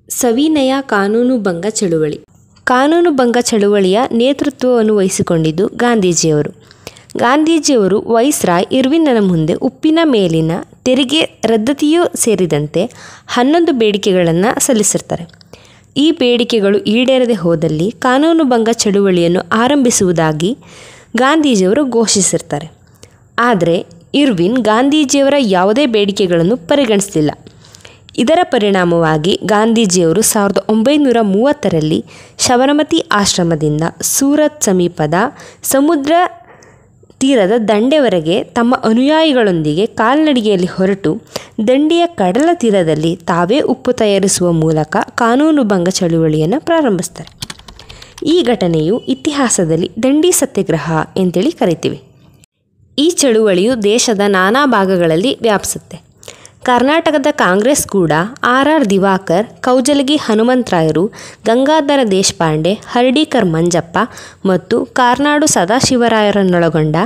ಸವಿನಯ ಕಾನೂನುಭಂಗ ಚಳುವಳಿ. ಕಾನೂನುಭಂಗ ಚಳುವಳಿಯ ನೇತೃತ್ವವನ್ನು ವಹಿಸಿಕೊಂಡಿದ್ದು ಗಾಂಧೀಜಿಯವರು. ಗಾಂಧೀಜಿಯವರು ವೈಸ್ರಾಯ್ ಇರ್ವಿನ್ನನ ಮುಂದೆ ಉಪ್ಪಿನ ಮೇಲಿನ ತೆರಿಗೆ ರದ್ದತಿಯೂ ಸೇರಿದಂತೆ 11 ಬೇಡಿಕೆಗಳನ್ನು ಸಲ್ಲಿಸಿರ್ತಾರೆ. ಈ ಬೇಡಿಕೆಗಳು ಈಡೇರದೆ ಹೋದಲ್ಲಿ ಕಾನೂನುಭಂಗ ಚಳುವಳಿಯನ್ನು ಆರಂಭಿಸುವುದಾಗಿ ಗಾಂಧೀಜಿಯವರು ಘೋಷಿಸಿರ್ತಾರೆ. ಆದರೆ ಇರ್ವಿನ್ ಗಾಂಧೀಜಿಯವರ ಯಾವುದೇ ಬೇಡಿಕೆಗಳನ್ನು ಪರಿಗಣಿಸಲಿಲ್ಲ. ಇದರ ಪರಿಣಾಮವಾಗಿ ಗಾಂಧೀಜಿಯವರು 1930ರಲ್ಲಿ ಶಬರಮತಿ ಆಶ್ರಮದಿಂದ ಸೂರತ್ ಸಮೀಪದ ಸಮುದ್ರ ತೀರದ ದಂಡೆವರೆಗೆ ತಮ್ಮ ಅನುಯಾಯಿಗಳೊಂದಿಗೆ ಕಾಲ್ನಡಿಗೆಯಲ್ಲಿ ಹೊರಟು ದಂಡಿಯ ಕಡಲ ತೀರದಲ್ಲಿ ತಾವೇ ಉಪ್ಪು ತಯಾರಿಸುವ ಮೂಲಕ ಕಾನೂನುಭಂಗ ಚಳುವಳಿಯನ್ನು ಪ್ರಾರಂಭಿಸ್ತಾರೆ. ಈ ಘಟನೆಯು ಇತಿಹಾಸದಲ್ಲಿ ದಂಡಿ ಸತ್ಯಾಗ್ರಹ ಅಂತೇಳಿ ಕರಿತೀವಿ. ಈ ಚಳುವಳಿಯು ದೇಶದ ನಾನಾ ಭಾಗಗಳಲ್ಲಿ ವ್ಯಾಪಿಸುತ್ತೆ. ಕರ್ನಾಟಕದ ಕಾಂಗ್ರೆಸ್ ಕೂಡ ಆರ್ ದಿವಾಕರ್, ಕೌಜಲಗಿ ಹನುಮಂತರಾಯರು, ಗಂಗಾಧರ ದೇಶಪಾಂಡೆ, ಹರ್ಡೀಕರ್ ಮಂಜಪ್ಪ ಮತ್ತು ಕಾರ್ನಾಡು ಸದಾಶಿವರಾಯರನ್ನೊಳಗೊಂಡ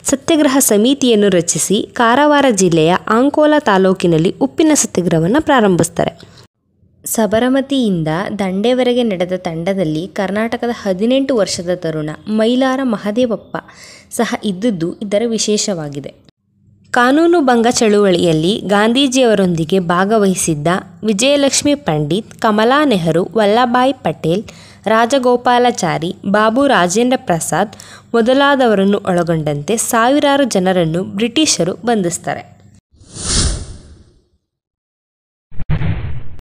ಸತ್ಯಾಗ್ರಹ ಸಮಿತಿಯನ್ನು ರಚಿಸಿ ಕಾರವಾರ ಜಿಲ್ಲೆಯ ಅಂಕೋಲಾ ತಾಲೂಕಿನಲ್ಲಿ ಉಪ್ಪಿನ ಸತ್ಯಾಗ್ರಹವನ್ನು ಪ್ರಾರಂಭಿಸ್ತಾರೆ. ಸಬರಮತಿಯಿಂದ ದಂಡೆವರೆಗೆ ನಡೆದ ತಂಡದಲ್ಲಿ ಕರ್ನಾಟಕದ 18 ವರ್ಷದ ತರುಣ ಮೈಲಾರ ಮಹದೇವಪ್ಪ ಸಹ ಇದ್ದದ್ದು ಇದರ ವಿಶೇಷವಾಗಿದೆ. ಕಾನೂನುಭಂಗ ಚಳುವಳಿಯಲ್ಲಿ ಗಾಂಧೀಜಿಯವರೊಂದಿಗೆ ಭಾಗವಹಿಸಿದ್ದ ವಿಜಯಲಕ್ಷ್ಮಿ ಪಂಡಿತ್, ಕಮಲಾ ನೆಹರು, ವಲ್ಲಭಭಾಯ್ ಪಟೇಲ್, ರಾಜಗೋಪಾಲಾಚಾರಿ, ಬಾಬು ರಾಜೇಂದ್ರ ಪ್ರಸಾದ್ ಮೊದಲಾದವರನ್ನು ಒಳಗೊಂಡಂತೆ ಸಾವಿರಾರು ಜನರನ್ನು ಬ್ರಿಟಿಷರು ಬಂಧಿಸ್ತಾರೆ.